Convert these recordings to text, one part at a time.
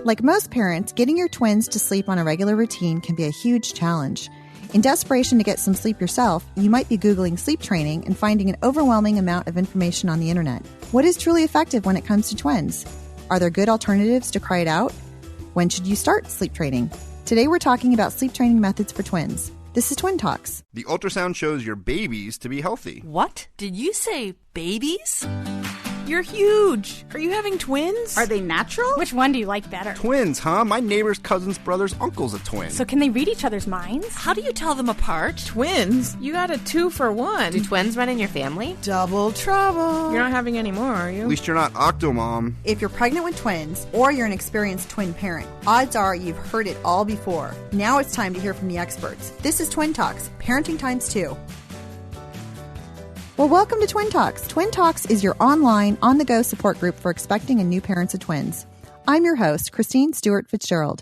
Like most parents, getting your twins to sleep on a regular routine can be a huge challenge. In desperation to get some sleep yourself, you might be Googling sleep training and finding an overwhelming amount of information on the internet. What is truly effective when it comes to twins? Are there good alternatives to cry it out? When should you start sleep training? Today we're talking about sleep training methods for twins. This is Twin Talks. The ultrasound shows your babies to be healthy. What? Did you say babies? You're huge. Are you having twins? Are they natural? Which one do you like better? Twins, huh? My neighbor's cousin's brother's uncle's a twin. So can they read each other's minds? How do you tell them apart? Twins? You got a 2-for-1. Do twins run in your family? Double trouble. You're not having any more, are you? At least you're not Octomom. If you're pregnant with twins or you're an experienced twin parent, odds are you've heard it all before. Now it's time to hear from the experts. This is Twin Talks, Parenting Times 2. Well, welcome to Twin Talks. Twin Talks is your online, on-the-go support group for expecting and new parents of twins. I'm your host, Christine Stewart Fitzgerald.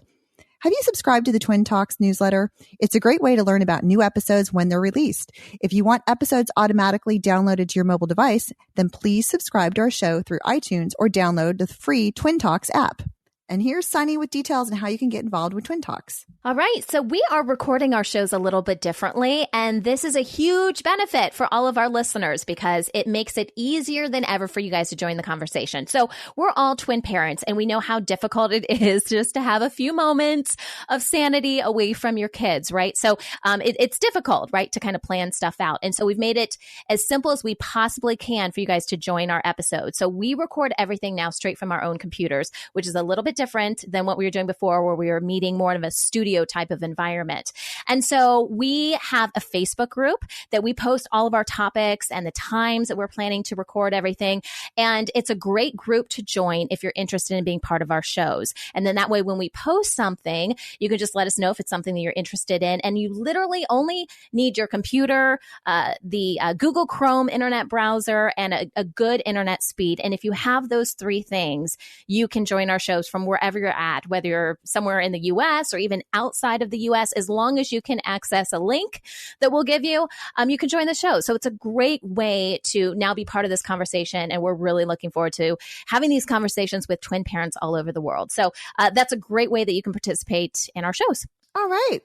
Have you subscribed to the Twin Talks newsletter? It's a great way to learn about new episodes when they're released. If you want episodes automatically downloaded to your mobile device, then please subscribe to our show through iTunes or download the free Twin Talks app. And here's Sunny with details on how you can get involved with Twin Talks. All right. So we are recording our shows a little bit differently. And this is a huge benefit for all of our listeners because it makes it easier than ever for you guys to join the conversation. So we're all twin parents and we know how difficult it is just to have a few moments of sanity away from your kids, right? So it's difficult, right, to kind of plan stuff out. And so we've made it as simple as we possibly can for you guys to join our episode. So we record everything now straight from our own computers, which is a little bit different than what we were doing before where we were meeting more of a studio type of environment. And so we have a Facebook group that we post all of our topics and the times that we're planning to record everything. And it's a great group to join if you're interested in being part of our shows. And then that way, when we post something, you can just let us know if it's something that you're interested in. And you literally only need your computer, the Google Chrome internet browser, and a good internet speed. And if you have those three things, you can join our shows from wherever you're at, whether you're somewhere in the US or even outside of the US, as long as you can access a link that we'll give you, you can join the show. So it's a great way to now be part of this conversation. And we're really looking forward to having these conversations with twin parents all over the world. So that's a great way that you can participate in our shows. All right.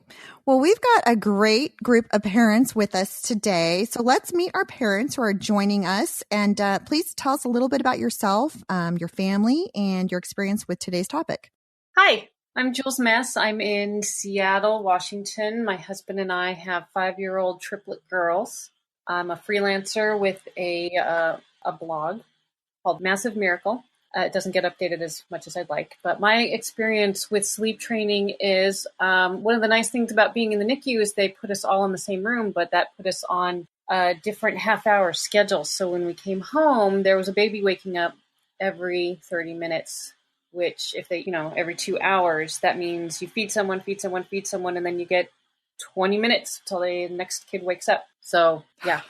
Well, we've got a great group of parents with us today. So let's meet our parents who are joining us. And please tell us a little bit about yourself, your family, and your experience with today's topic. Hi, I'm Jules Mess. I'm in Seattle, Washington. My husband and I have 5-year-old triplet girls. I'm a freelancer with a blog called Massive Miracle. It doesn't get updated as much as I'd like. But my experience with sleep training is one of the nice things about being in the NICU is they put us all in the same room, but that put us on different half-hour schedules. So when we came home, there was a baby waking up every 30 minutes, which if they, every 2 hours, that means you feed someone, and then you get 20 minutes till the next kid wakes up. So, yeah.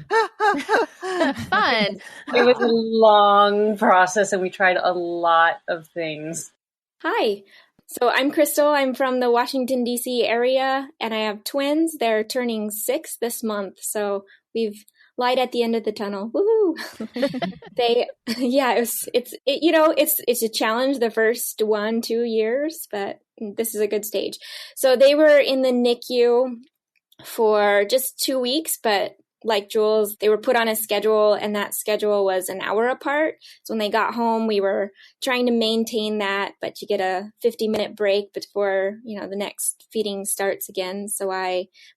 Fun. It was a long process and we tried a lot of things. Hi. So I'm Crystal. I'm from the Washington, D.C. area and I have twins. They're turning 6 this month. So we've light at the end of the tunnel. Woohoo! It's a challenge the first 1-2 years, but this is a good stage. So they were in the NICU for just 2 weeks, but like Jules, they were put on a schedule and that schedule was an hour apart. So when they got home, we were trying to maintain that, but you get a 50-minute break before, the next feeding starts again. So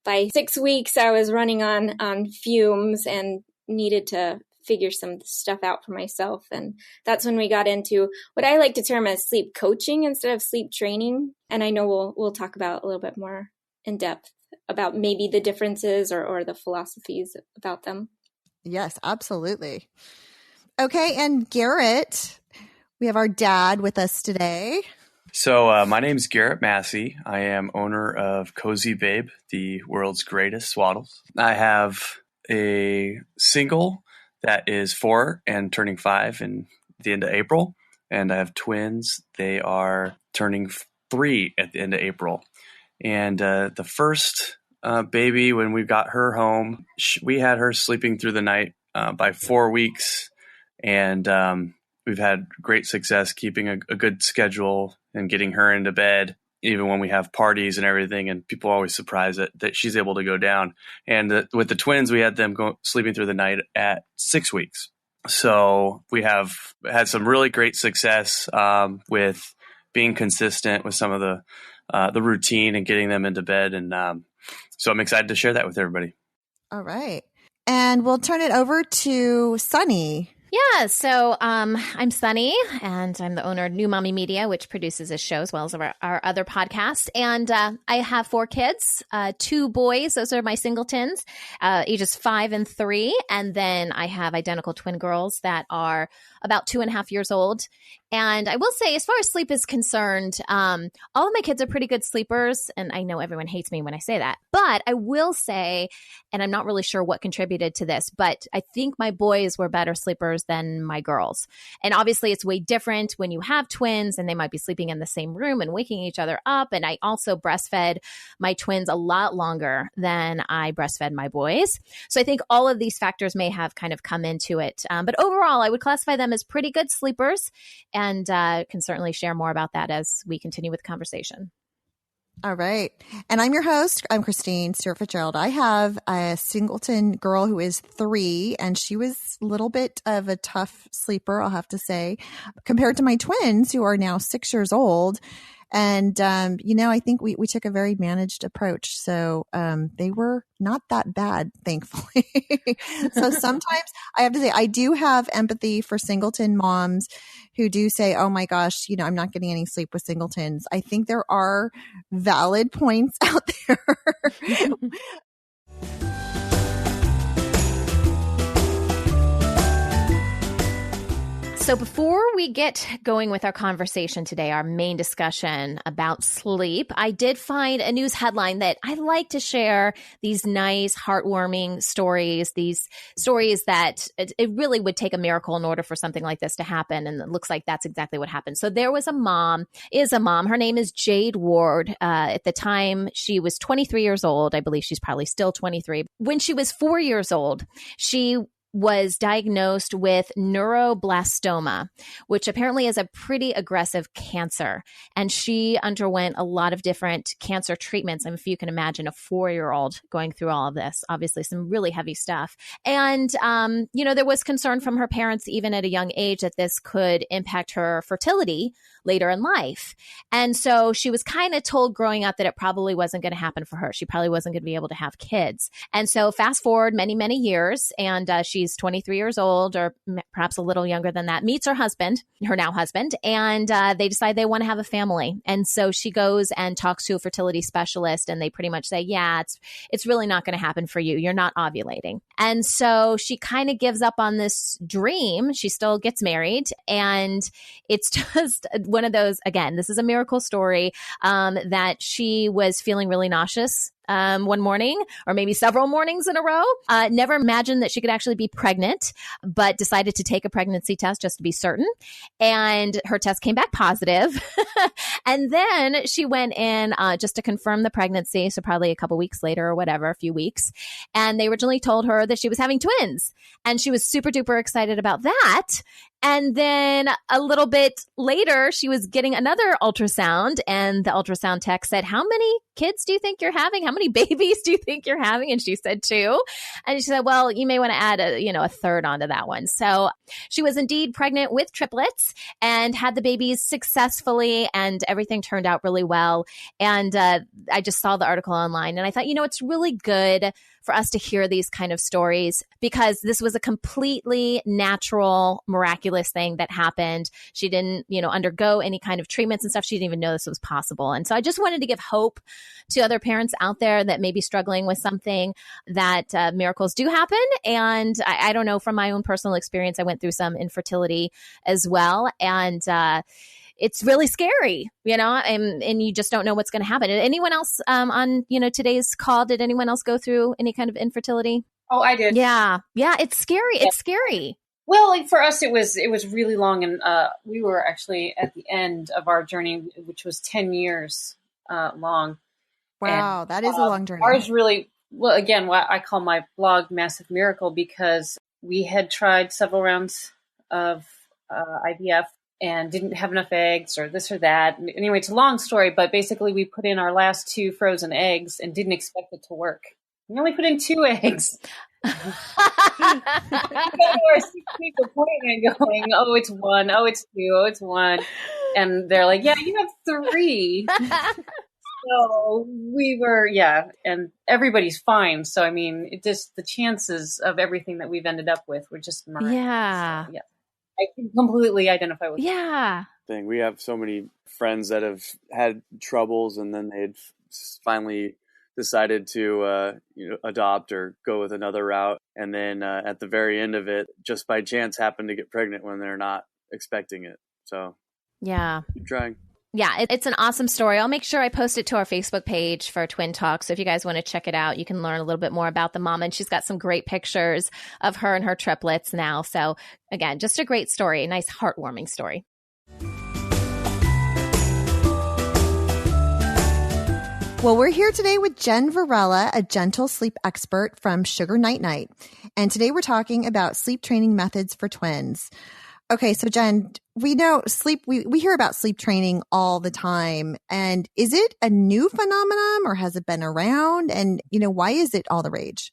by 6 weeks, I was running on fumes and needed to figure some stuff out for myself. And that's when we got into what I like to term as sleep coaching instead of sleep training. And I know we'll talk about a little bit more in depth about maybe the differences or the philosophies about them. Yes, absolutely. Okay, and Garrett, we have our dad with us today. So my name is Garrett Massey. I am owner of Cozy Babe, the world's greatest swaddles. I have a single that is 4 and turning 5 in the end of April. And I have twins. They are turning 3 at the end of April. And the first baby, when we got her home, we had her sleeping through the night by 4 weeks. And we've had great success keeping a good schedule and getting her into bed, even when we have parties and everything. And people are always surprised that she's able to go down. And with the twins, we had them sleeping through the night at 6 weeks. So we have had some really great success with being consistent with some of the routine and getting them into bed. And so I'm excited to share that with everybody. All right. And we'll turn it over to Sunny. Yeah, so I'm Sunny, and I'm the owner of New Mommy Media, which produces this show as well as our other podcasts. And I have 4 kids, 2 boys. Those are my singletons, ages 5 and 3. And then I have identical twin girls that are about 2.5 years old. And I will say, as far as sleep is concerned, all of my kids are pretty good sleepers. And I know everyone hates me when I say that. But I will say, and I'm not really sure what contributed to this, but I think my boys were better sleepers than my girls. And obviously, it's way different when you have twins and they might be sleeping in the same room and waking each other up. And I also breastfed my twins a lot longer than I breastfed my boys. So I think all of these factors may have kind of come into it. But overall, I would classify them as pretty good sleepers, and can certainly share more about that as we continue with the conversation. All right. And I'm your host. I'm Christine Stewart Fitzgerald. I have a singleton girl who is 3, and she was a little bit of a tough sleeper, I'll have to say, compared to my twins who are now 6 years old. And, I think we took a very managed approach. So they were not that bad, thankfully. So sometimes I have to say, I do have empathy for singleton moms who do say, oh my gosh, I'm not getting any sleep with singletons. I think there are valid points out there. So before we get going with our conversation today, our main discussion about sleep, I did find a news headline that I like to share, these nice, heartwarming stories, these stories that it really would take a miracle in order for something like this to happen. And it looks like that's exactly what happened. So there was a mom. Her name is Jade Ward. At the time, she was 23 years old. I believe she's probably still 23. When she was 4 years old, she was diagnosed with neuroblastoma, which apparently is a pretty aggressive cancer. And she underwent a lot of different cancer treatments. I mean, if you can imagine a 4-year-old going through all of this, obviously some really heavy stuff. And, there was concern from her parents, even at a young age, that this could impact her fertility later in life. And so she was kind of told growing up that it probably wasn't going to happen for her. She probably wasn't going to be able to have kids. And so fast forward many, many years, and she's 23 years old, or perhaps a little younger than that, meets her now husband, and they decide they want to have a family. And so she goes and talks to a fertility specialist, and they pretty much say, yeah, it's really not going to happen for you. You're not ovulating. And so she kind of gives up on this dream. She still gets married, and it's just one of those, again, this is a miracle story, that she was feeling really nauseous one morning, or maybe several mornings in a row. Never imagined that she could actually be pregnant, but decided to take a pregnancy test just to be certain. And her test came back positive. And then she went in just to confirm the pregnancy. So probably a couple weeks later or whatever, a few weeks. And they originally told her that she was having twins. And she was super duper excited about that. And then a little bit later, she was getting another ultrasound, and the ultrasound tech said, how many kids do you think you're having? How many babies do you think you're having? And she said 2. And she said, well, you may want to add a third onto that one. So she was indeed pregnant with triplets and had the babies successfully, and everything turned out really well. And I just saw the article online, and I thought, it's really good for us to hear these kind of stories, because this was a completely natural, miraculous thing that happened. She didn't, undergo any kind of treatments and stuff. She didn't even know this was possible. And so I just wanted to give hope to other parents out there that may be struggling with something, that miracles do happen. And I don't know, from my own personal experience, I went through some infertility as well. And it's really scary, and you just don't know what's going to happen. Did anyone else on, today's call, did anyone else go through any kind of infertility? Oh, I did. Yeah. Yeah. It's scary. Yeah. It's scary. Well, for us, it was really long. And we were actually at the end of our journey, which was 10 years long. Wow. And, that is a long journey. Ours really, well, again, what I call my blog Massive Miracle, because we had tried several rounds of IVF and didn't have enough eggs or this or that. Anyway, it's a long story, but basically we put in our last 2 frozen eggs and didn't expect it to work. We only put in 2 eggs. We go to our 6-week appointment going, oh, it's 1, oh, it's 2, oh, it's 1. And they're like, yeah, you have 3. So we were, and everybody's fine. So, I mean, it just, the chances of everything that we've ended up with were just miraculous. Yeah. So, I can completely identify with Yeah. Thing. We have so many friends that have had troubles and then they'd finally decided to adopt or go with another route, and then at the very end of it, just by chance happened to get pregnant when they're not expecting it. So keep trying. Yeah, it's an awesome story. I'll make sure I post it to our Facebook page for Twin Talk. So if you guys want to check it out, you can learn a little bit more about the mama. And she's got some great pictures of her and her triplets now. So again, just a great story, a nice heartwarming story. Well, we're here today with Jen Varela, a gentle sleep expert from Sugar Night Night. And today we're talking about sleep training methods for twins. Okay, so Jen, we know sleep, we hear about sleep training all the time. And is it a new phenomenon or has it been around? And, why is it all the rage?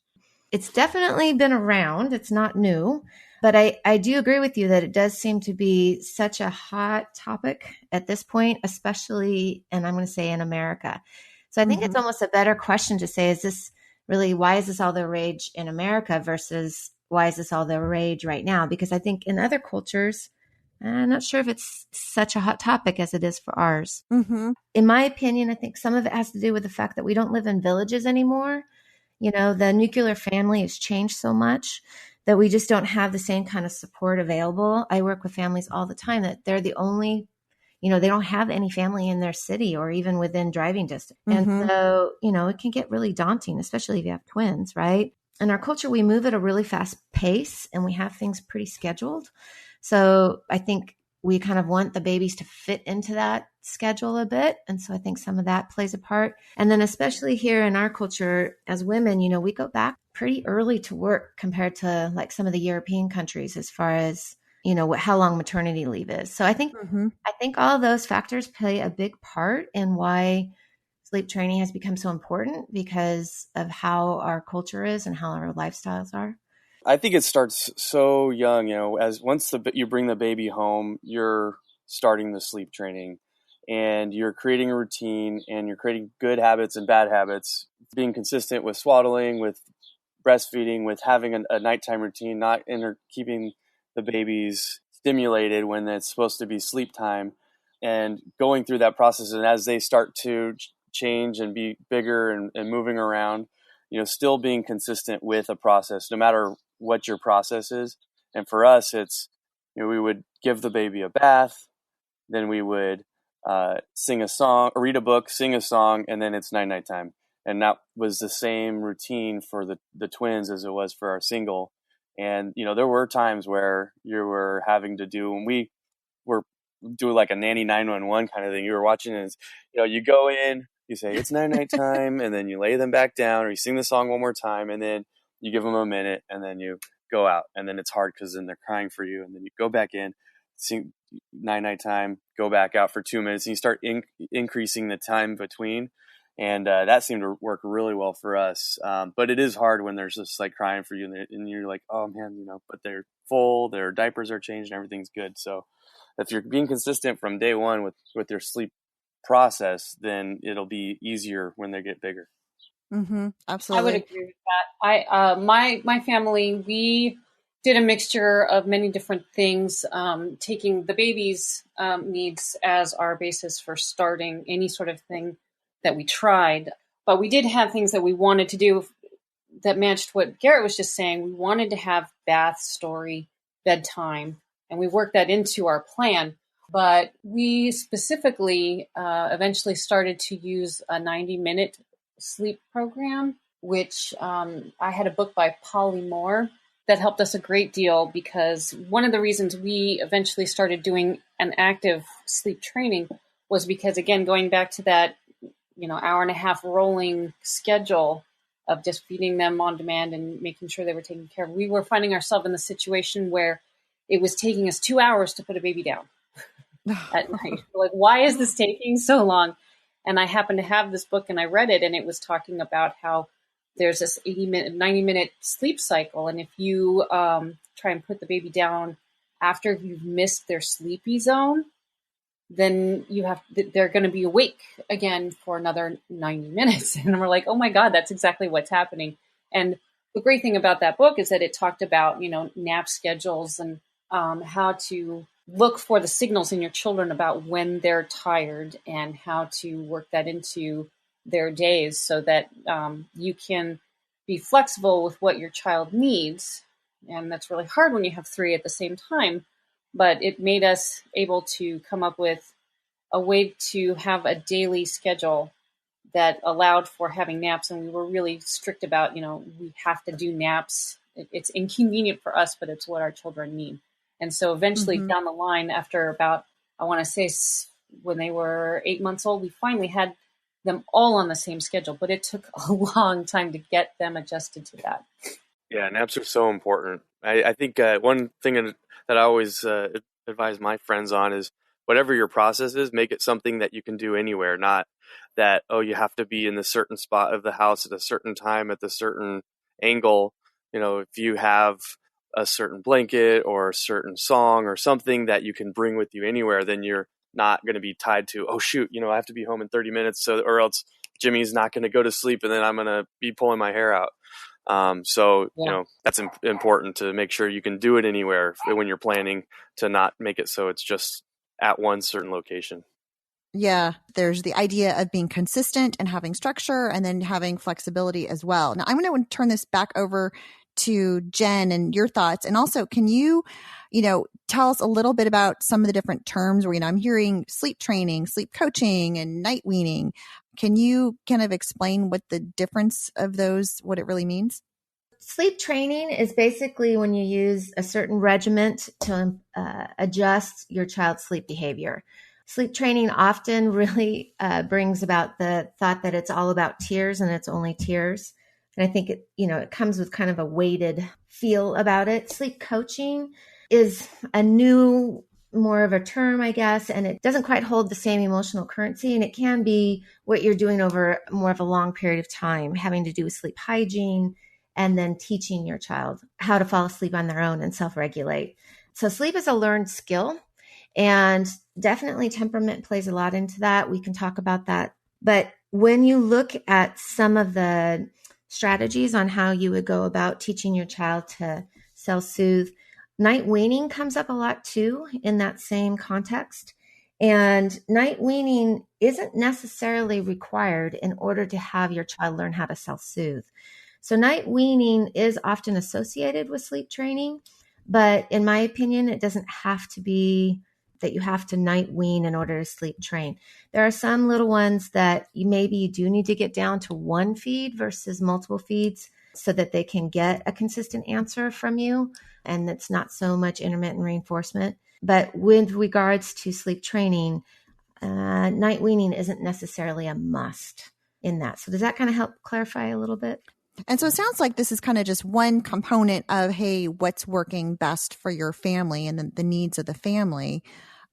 It's definitely been around. It's not new. But I do agree with you that it does seem to be such a hot topic at this point, especially, and I'm going to say in America. So I think it's almost a better question to say, why is this all the rage in America versus why is this all the rage right now? Because I think in other cultures, I'm not sure if it's such a hot topic as it is for ours. Mm-hmm. In my opinion, I think some of it has to do with the fact that we don't live in villages anymore. The nuclear family has changed so much that we just don't have the same kind of support available. I work with families all the time that they're the only, they don't have any family in their city or even within driving distance. And so, it can get really daunting, especially if you have twins, right? In our culture, we move at a really fast pace and we have things pretty scheduled. So I think we kind of want the babies to fit into that schedule a bit. And so I think some of that plays a part. And then especially here in our culture as women, we go back pretty early to work compared to like some of the European countries as far as, how long maternity leave is. So I think all of those factors play a big part in why sleep training has become so important because of how our culture is and how our lifestyles are. I think it starts so young, as once you bring the baby home, you're starting the sleep training and you're creating a routine and you're creating good habits and bad habits, being consistent with swaddling, with breastfeeding, with having a nighttime routine, not keeping the babies stimulated when it's supposed to be sleep time, and going through that process. And as they start to change and be bigger and moving around, still being consistent with a process, no matter what your process is. And for us, it's, we would give the baby a bath, then we would sing a song, or read a book, sing a song, and then it's night time. And that was the same routine for the twins as it was for our single. And, there were times where you were having to do, and we were doing like a nanny 911 kind of thing. You were watching it, you go in, you say, it's night time, and then you lay them back down, or you sing the song one more time, and then you give them a minute, and then you go out. And then it's hard because then they're crying for you, and then you go back in, sing night time, go back out for 2 minutes, and you start increasing the time between. And that seemed to work really well for us. But it is hard when there's just like crying for you, and you're like, oh man, but they're full, their diapers are changed, and everything's good. So if you're being consistent from day one with your sleep process, then it'll be easier when they get bigger. Absolutely. I would agree with that. My family, we did a mixture of many different things, taking the baby's needs as our basis for starting any sort of thing that we tried. But we did have things that we wanted to do that matched what Garrett was just saying. We wanted to have bath, story, bedtime, and we worked that into our plan. But we specifically eventually started to use a 90-minute sleep program, which I had a book by Polly Moore that helped us a great deal, because one of the reasons we eventually started doing an active sleep training was because, again, going back to that, hour and a half rolling schedule of just feeding them on demand and making sure they were taken care of, we were finding ourselves in the situation where it was taking us 2 hours to put a baby down at night. Like, why is this taking so long? And I happened to have this book and I read it, and it was talking about how there's this 90-minute sleep cycle. And if you try and put the baby down after you've missed their sleepy zone, then they're going to be awake again for another 90 minutes. And we're like, oh my God, that's exactly what's happening. And the great thing about that book is that it talked about, nap schedules and how to look for the signals in your children about when they're tired and how to work that into their days so that you can be flexible with what your child needs. And that's really hard when you have 3 at the same time. But it made us able to come up with a way to have a daily schedule that allowed for having naps. And we were really strict about, we have to do naps. It's inconvenient for us, but it's what our children need. And so eventually down the line, after about, I want to say when they were 8 months old, we finally had them all on the same schedule, but it took a long time to get them adjusted to that. Yeah, naps are so important. I think one thing that I always advise my friends on is whatever your process is, make it something that you can do anywhere, not that, you have to be in the certain spot of the house at a certain time at the certain angle. If you have a certain blanket or a certain song or something that you can bring with you anywhere, then you're not going to be tied to, oh shoot, I have to be home in 30 minutes or else Jimmy's not going to go to sleep and then I'm going to be pulling my hair out. That's important to make sure you can do it anywhere when you're planning, to not make it so it's just at one certain location. Yeah, there's the idea of being consistent and having structure and then having flexibility as well. Now, I'm going to turn this back over to Jen and your thoughts. And also, can you, tell us a little bit about some of the different terms where, I'm hearing sleep training, sleep coaching, and night weaning. Can you kind of explain what the difference of those, what it really means? Sleep training is basically when you use a certain regimen to adjust your child's sleep behavior. Sleep training often really brings about the thought that it's all about tears and it's only tears. And I think it comes with kind of a weighted feel about it. Sleep coaching is a new, more of a term, I guess, and it doesn't quite hold the same emotional currency. And it can be what you're doing over more of a long period of time, having to do with sleep hygiene and then teaching your child how to fall asleep on their own and self-regulate. So sleep is a learned skill, and definitely temperament plays a lot into that. We can talk about that. But when you look at some of the strategies on how you would go about teaching your child to self-soothe, night weaning comes up a lot too in that same context. And night weaning isn't necessarily required in order to have your child learn how to self-soothe. So night weaning is often associated with sleep training, but in my opinion, it doesn't have to be that you have to night wean in order to sleep train. There are some little ones that you do need to get down to one feed versus multiple feeds so that they can get a consistent answer from you, and it's not so much intermittent reinforcement. But with regards to sleep training, night weaning isn't necessarily a must in that. So does that kind of help clarify a little bit? And so it sounds like this is kind of just one component of, hey, what's working best for your family and the needs of the family.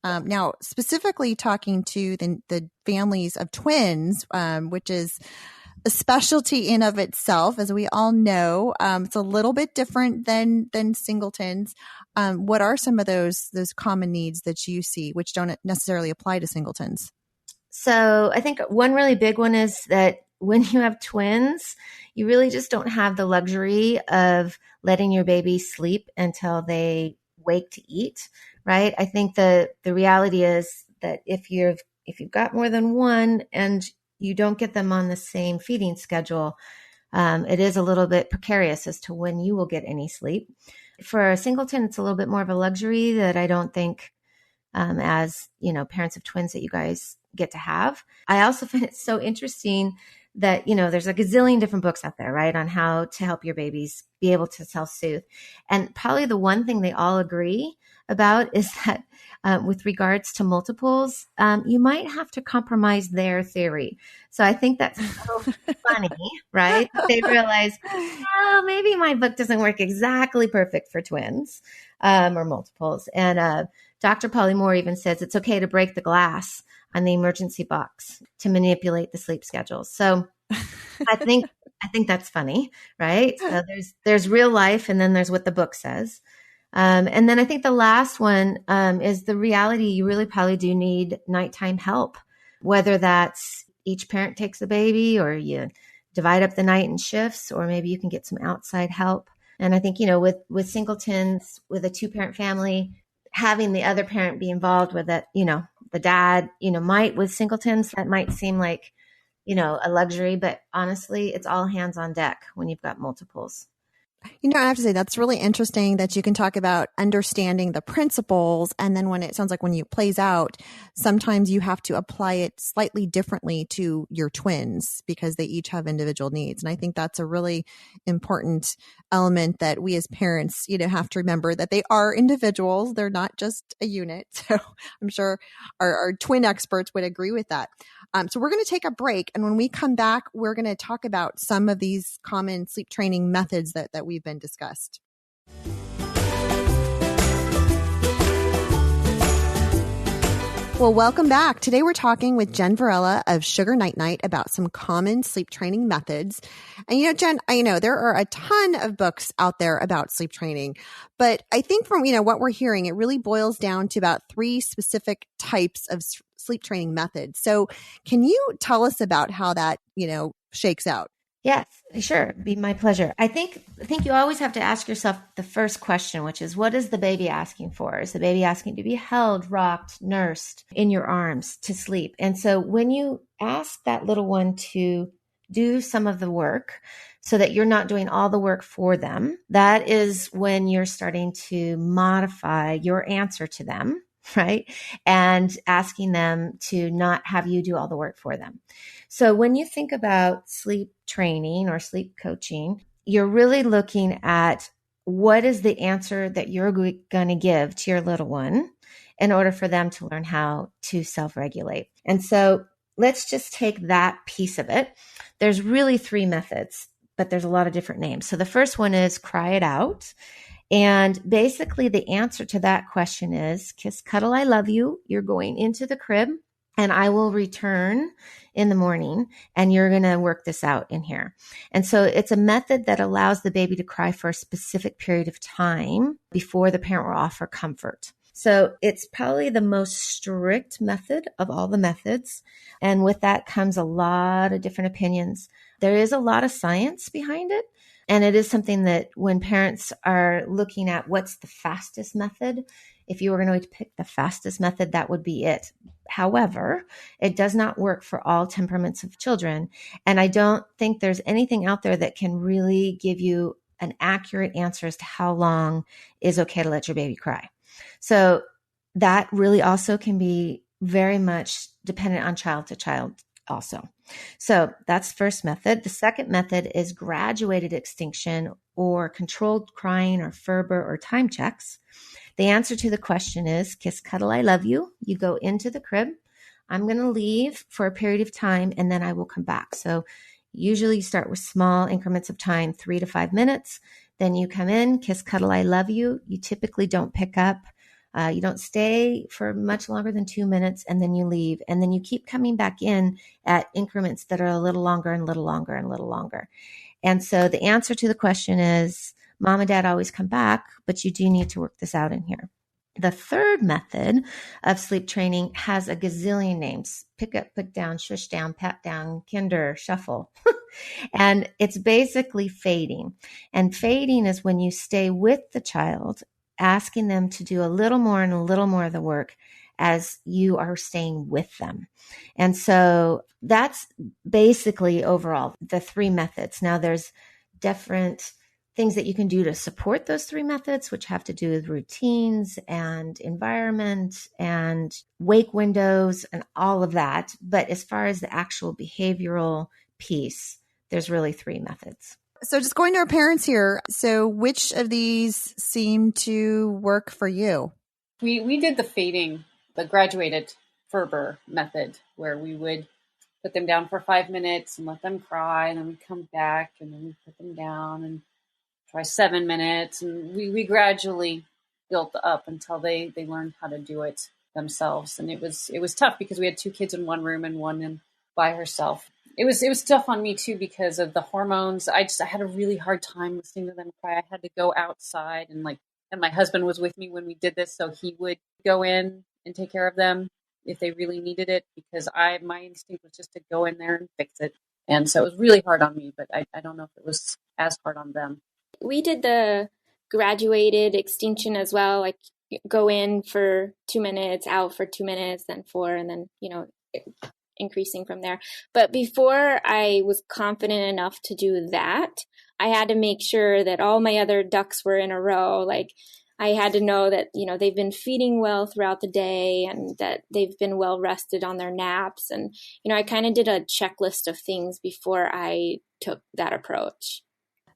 Now, specifically talking to the families of twins, which is a specialty in of itself, as we all know. It's a little bit different than singletons. What are some of those common needs that you see, which don't necessarily apply to singletons? So I think one really big one is that when you have twins, you really just don't have the luxury of letting your baby sleep until they wake to eat, right? I think the reality is that if you've got more than one and you don't get them on the same feeding schedule, it is a little bit precarious as to when you will get any sleep. For a singleton, it's a little bit more of a luxury that I don't think as parents of twins that you guys get to have. I also find it so interesting that, there's a gazillion different books out there, right, on how to help your babies be able to self-soothe. And probably the one thing they all agree about is that with regards to multiples, you might have to compromise their theory. So I think that's so funny, right? They realize, oh, maybe my book doesn't work exactly perfect for twins or multiples. And Dr. Polly Moore even says it's okay to break the glass on the emergency box to manipulate the sleep schedules. So I think that's funny, right? So there's real life, and then there's what the book says. And then I think the last one is the reality. You really probably do need nighttime help, whether that's each parent takes a baby or you divide up the night in shifts, or maybe you can get some outside help. And I think, with singletons, with a 2-parent family, having the other parent be involved with it, the dad, might with singletons, that might seem like, a luxury, but honestly, it's all hands on deck when you've got multiples. I have to say that's really interesting that you can talk about understanding the principles. And then when it sounds like when it plays out, sometimes you have to apply it slightly differently to your twins because they each have individual needs. And I think that's a really important element that we as parents, have to remember that they are individuals. They're not just a unit. So I'm sure our twin experts would agree with that. So we're going to take a break. And when we come back, we're going to talk about some of these common sleep training methods that we've been discussed. Well, welcome back. Today we're talking with Jen Varela of Sugar Night Night about some common sleep training methods. And Jen, I know there are a ton of books out there about sleep training, but I think from what we're hearing, it really boils down to about 3 specific types of sleep training methods. So can you tell us about how that, shakes out? Yes, sure. It'd be my pleasure. I think you always have to ask yourself the first question, which is, what is the baby asking for? Is the baby asking to be held, rocked, nursed in your arms to sleep? And so when you ask that little one to do some of the work so that you're not doing all the work for them, that is when you're starting to modify your answer to them, right? And asking them to not have you do all the work for them. So when you think about sleep training or sleep coaching, you're really looking at what is the answer that you're going to give to your little one in order for them to learn how to self-regulate. And so let's just take that piece of it. There's really 3 methods, but there's a lot of different names. So the first one is cry it out. And basically the answer to that question is kiss, cuddle, I love you. You're going into the crib and I will return in the morning and you're going to work this out in here. And so it's a method that allows the baby to cry for a specific period of time before the parent will offer comfort. So it's probably the most strict method of all the methods. And with that comes a lot of different opinions. There is a lot of science behind it. And it is something that when parents are looking at what's the fastest method, if you were going to pick the fastest method, that would be it. However, it does not work for all temperaments of children. And I don't think there's anything out there that can really give you an accurate answer as to how long is okay to let your baby cry. So that really also can be very much dependent on child to child also. So that's the first method. The second method is graduated extinction or controlled crying or Ferber or time checks. The answer to the question is kiss, cuddle, I love you. You go into the crib. I'm going to leave for a period of time and then I will come back. So usually you start with small increments of time, 3 to 5 minutes. Then you come in, kiss, cuddle, I love you. You typically don't pick up. You don't stay for much longer than 2 minutes and then you leave. And then you keep coming back in at increments that are a little longer and a little longer and a little longer. And so the answer to the question is mom and dad always come back, but you do need to work this out in here. The third method of sleep training has a gazillion names. Pick up, put down, shush down, pat down, kinder, shuffle. And it's basically fading. And fading is when you stay with the child, asking them to do a little more and a little more of the work as you are staying with them. And so that's basically overall the 3 methods. Now there's different things that you can do to support those 3 methods, which have to do with routines and environment and wake windows and all of that. But as far as the actual behavioral piece, there's really 3 methods. So just going to our parents here. So which of these seem to work for you? We did the fading, the graduated Ferber method, where we would put them down for 5 minutes and let them cry, and then we'd come back and then we'd put them down and try 7 minutes. And we gradually built up until they learned how to do it themselves. And it was tough because we had two kids in one room and one in by herself. It was tough on me too because of the hormones. I had a really hard time listening to them cry. I had to go outside and my husband was with me when we did this, so he would go in and take care of them if they really needed it, because my instinct was just to go in there and fix it. And so it was really hard on me, but I don't know if it was as hard on them. We did the graduated extinction as well, like go in for 2 minutes, out for 2 minutes, then 4, and then, increasing from there. But before I was confident enough to do that, I had to make sure that all my other ducks were in a row. Like I had to know that, they've been feeding well throughout the day and that they've been well rested on their naps. And, I kind of did a checklist of things before I took that approach.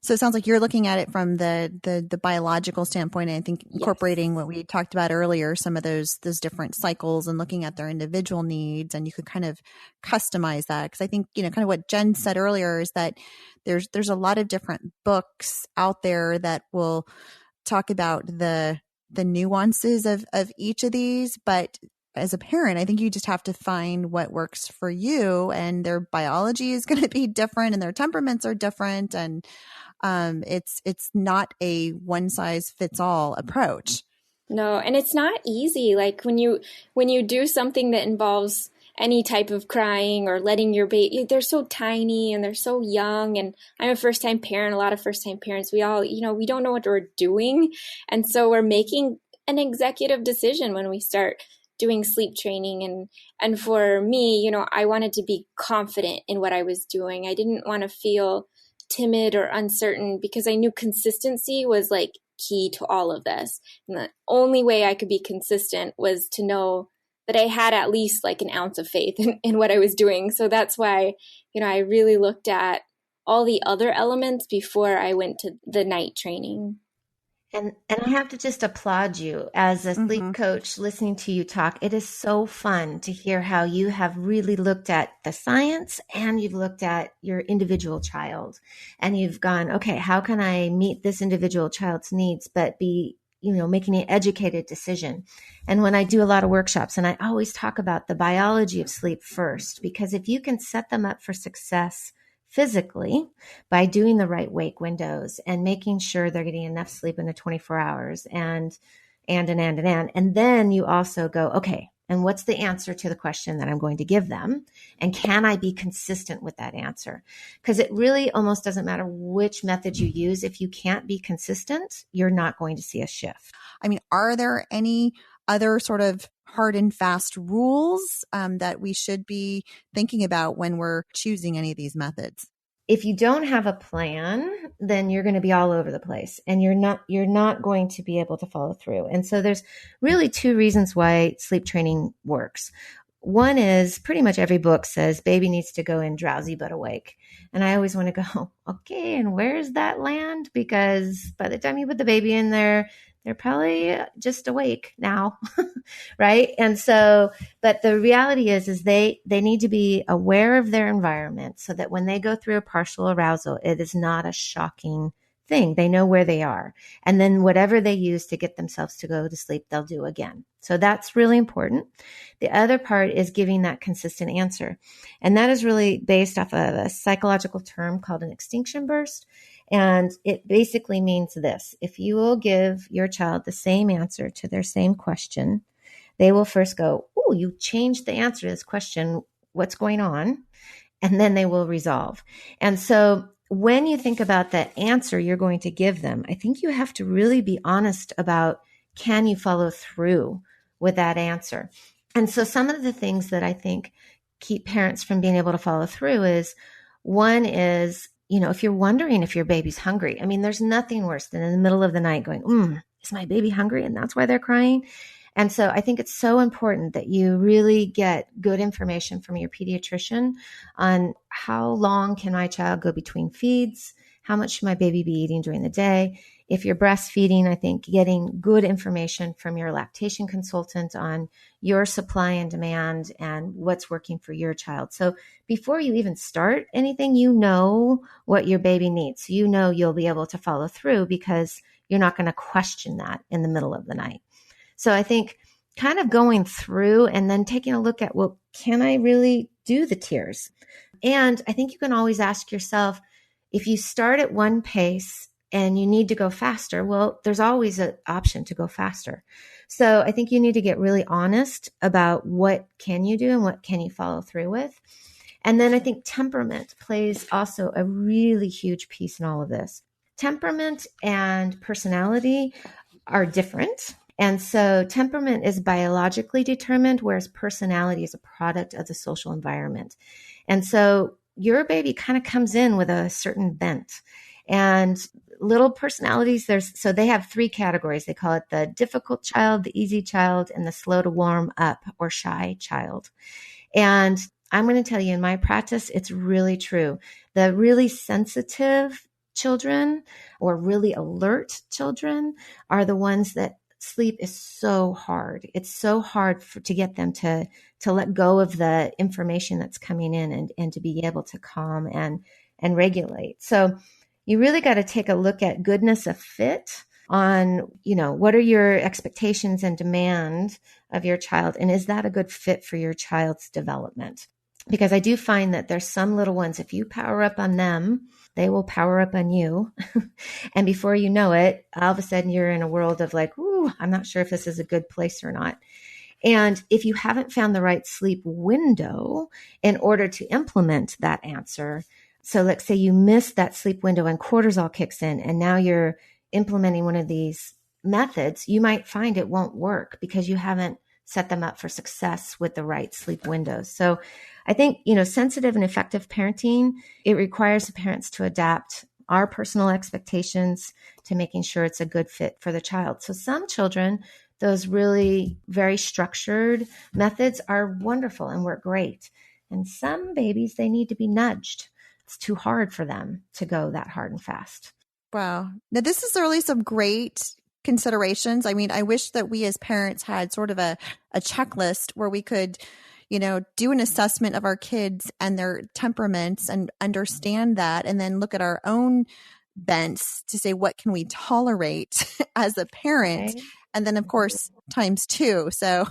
So it sounds like you're looking at it from the biological standpoint, and I think incorporating what we talked about earlier, some of those different cycles and looking at their individual needs, and you could kind of customize that. Because I think, kind of what Jen said earlier is that there's a lot of different books out there that will talk about the nuances of each of these, but as a parent, I think you just have to find what works for you, and their biology is going to be different and their temperaments are different. And it's not a one size fits all approach. No, and it's not easy. Like when you do something that involves any type of crying or letting your baby, they're so tiny and they're so young. And I'm a first time parent. A lot of first time parents, we all, we don't know what we're doing. And so we're making an executive decision when we start doing sleep training. And for me, I wanted to be confident in what I was doing. I didn't want to feel timid or uncertain because I knew consistency was like key to all of this. And the only way I could be consistent was to know that I had at least like an ounce of faith in what I was doing. So that's why, I really looked at all the other elements before I went to the night training. And I have to just applaud you as a sleep coach listening to you talk. It is so fun to hear how you have really looked at the science and you've looked at your individual child and you've gone, okay, how can I meet this individual child's needs, but be, making an educated decision. And when I do a lot of workshops, and I always talk about the biology of sleep first, because if you can set them up for success physically by doing the right wake windows and making sure they're getting enough sleep in the 24 hours and then you also go, okay, and what's the answer to the question that I'm going to give them? And can I be consistent with that answer? Because it really almost doesn't matter which method you use. If you can't be consistent, you're not going to see a shift. I mean, are there any other sort of hard and fast rules that we should be thinking about when we're choosing any of these methods? If you don't have a plan, then you're going to be all over the place and you're not going to be able to follow through. And so there's really two reasons why sleep training works. One is pretty much every book says baby needs to go in drowsy but awake. And I always want to go, okay, and where's that land? Because by the time you put the baby in there, they're probably just awake now, right? And so, but the reality is they need to be aware of their environment so that when they go through a partial arousal, it is not a shocking thing. They know where they are. And then whatever they use to get themselves to go to sleep, they'll do again. So that's really important. The other part is giving that consistent answer. And that is really based off of a psychological term called an extinction burst. And it basically means this: if you will give your child the same answer to their same question, they will first go, oh, you changed the answer to this question. What's going on? And then they will resolve. And so when you think about that answer you're going to give them, I think you have to really be honest about, can you follow through with that answer? And so some of the things that I think keep parents from being able to follow through is, one is, if you're wondering if your baby's hungry, I mean, there's nothing worse than in the middle of the night going, is my baby hungry? And that's why they're crying. And so I think it's so important that you really get good information from your pediatrician on how long can my child go between feeds? How much should my baby be eating during the day? If you're breastfeeding, I think getting good information from your lactation consultant on your supply and demand and what's working for your child. So before you even start anything, you know what your baby needs. You know you'll be able to follow through because you're not going to question that in the middle of the night. So I think kind of going through and then taking a look at, well, can I really do the tiers? And I think you can always ask yourself, if you start at one pace and you need to go faster, well, there's always an option to go faster. So I think you need to get really honest about what can you do and what can you follow through with. And then I think temperament plays also a really huge piece in all of this. Temperament and personality are different. And so temperament is biologically determined, whereas personality is a product of the social environment. And so your baby kind of comes in with a certain bent. And little personalities, so they have 3 categories. They call it the difficult child, the easy child, and the slow to warm up or shy child. And I'm going to tell you, in my practice, it's really true. The really sensitive children or really alert children are the ones that sleep is so hard. It's so hard to get them to let go of the information that's coming in and to be able to calm and regulate. So you really got to take a look at goodness of fit on, what are your expectations and demand of your child? And is that a good fit for your child's development? Because I do find that there's some little ones, if you power up on them, they will power up on you. And before you know it, all of a sudden you're in a world of like, ooh, I'm not sure if this is a good place or not. And if you haven't found the right sleep window in order to implement that answer, so let's say you miss that sleep window and cortisol kicks in, and now you're implementing one of these methods, you might find it won't work because you haven't set them up for success with the right sleep windows. So I think, sensitive and effective parenting, it requires the parents to adapt our personal expectations to making sure it's a good fit for the child. So some children, those really very structured methods are wonderful and work great. And some babies, they need to be nudged. It's too hard for them to go that hard and fast. Wow. Now, this is really some great considerations. I mean, I wish that we as parents had sort of a checklist where we could, do an assessment of our kids and their temperaments and understand that, and then look at our own bents to say, what can we tolerate as a parent? Okay. And then, of course, times 2. So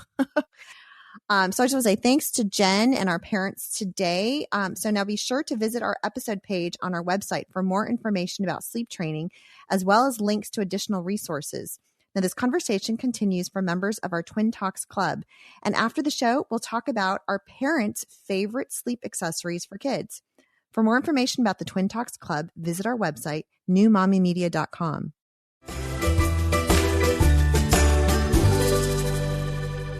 so I just want to say thanks to Jen and our parents today. So now be sure to visit our episode page on our website for more information about sleep training, as well as links to additional resources. Now, this conversation continues for members of our Twin Talks Club. And after the show, we'll talk about our parents' favorite sleep accessories for kids. For more information about the Twin Talks Club, visit our website, newmommymedia.com.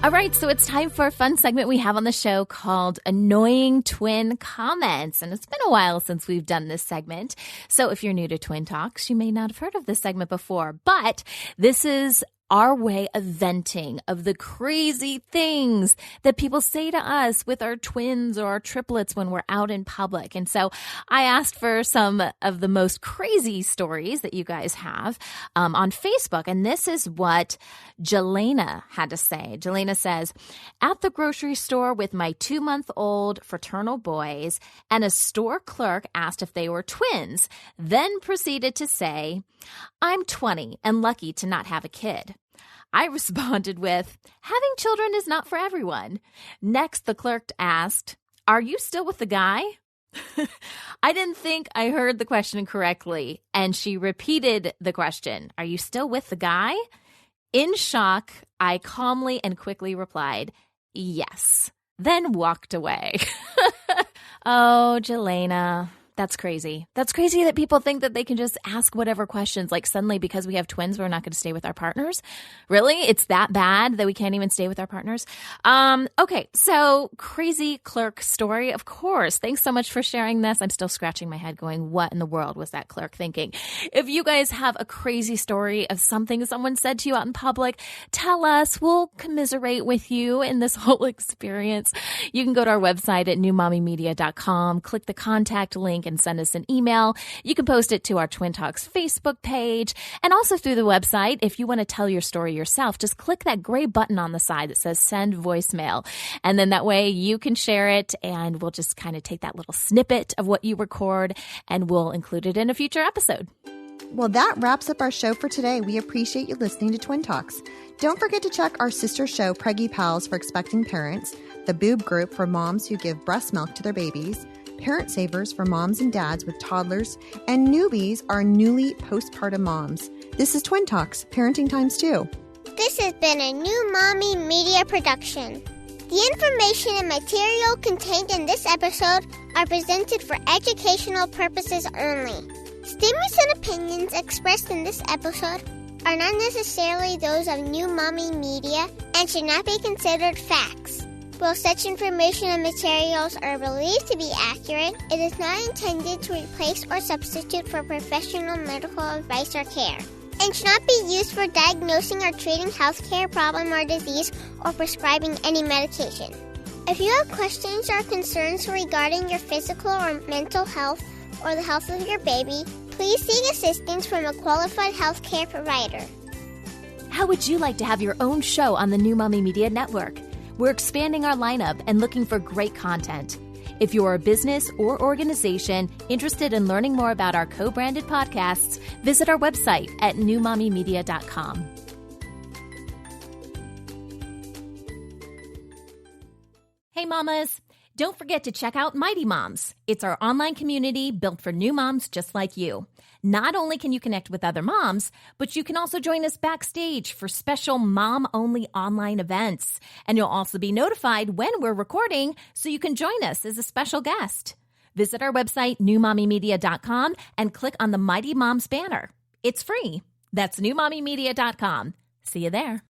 All right, so it's time for a fun segment we have on the show called Annoying Twin Comments. And it's been a while since we've done this segment. So if you're new to Twin Talks, you may not have heard of this segment before. But this is our way of venting of the crazy things that people say to us with our twins or our triplets when we're out in public. And so I asked for some of the most crazy stories that you guys have on Facebook. And this is what Jelena had to say. Jelena says, at the grocery store with my 2-month-old fraternal boys, and a store clerk asked if they were twins, then proceeded to say, I'm 20 and lucky to not have a kid. I responded with, having children is not for everyone. Next, the clerk asked, are you still with the guy? I didn't think I heard the question correctly, and she repeated the question, are you still with the guy? In shock, I calmly and quickly replied, yes, then walked away. Oh, Jelena. That's crazy. That's crazy that people think that they can just ask whatever questions. Like suddenly, because we have twins, we're not going to stay with our partners. Really? It's that bad that we can't even stay with our partners? Okay, so crazy clerk story, of course. Thanks so much for sharing this. I'm still scratching my head going, what in the world was that clerk thinking? If you guys have a crazy story of something someone said to you out in public, tell us. We'll commiserate with you in this whole experience. You can go to our website at newmommymedia.com, click the contact link, and send us an email. You can post it to our Twin Talks Facebook page and also through the website. If you want to tell your story yourself, just click that gray button on the side that says send voicemail. And then that way you can share it, and we'll just kind of take that little snippet of what you record and we'll include it in a future episode. Well, that wraps up our show for today. We appreciate you listening to Twin Talks. Don't forget to check our sister show, Preggy Pals for expecting parents, the Boob Group for moms who give breast milk to their babies, Parent Savers for moms and dads with toddlers, and Newbies are newly postpartum moms. This is Twin Talks, Parenting Times 2. This has been a New Mommy Media production. The information and material contained in this episode are presented for educational purposes only. Statements and opinions expressed in this episode are not necessarily those of New Mommy Media and should not be considered facts. While such information and materials are believed to be accurate, it is not intended to replace or substitute for professional medical advice or care, and should not be used for diagnosing or treating healthcare problem or disease or prescribing any medication. If you have questions or concerns regarding your physical or mental health or the health of your baby, please seek assistance from a qualified healthcare provider. How would you like to have your own show on the New Mommy Media Network? We're expanding our lineup and looking for great content. If you're a business or organization interested in learning more about our co-branded podcasts, visit our website at newmommymedia.com. Hey mamas, don't forget to check out Mighty Moms. It's our online community built for new moms just like you. Not only can you connect with other moms, but you can also join us backstage for special mom-only online events. And you'll also be notified when we're recording so you can join us as a special guest. Visit our website, newmommymedia.com, and click on the Mighty Moms banner. It's free. That's newmommymedia.com. See you there.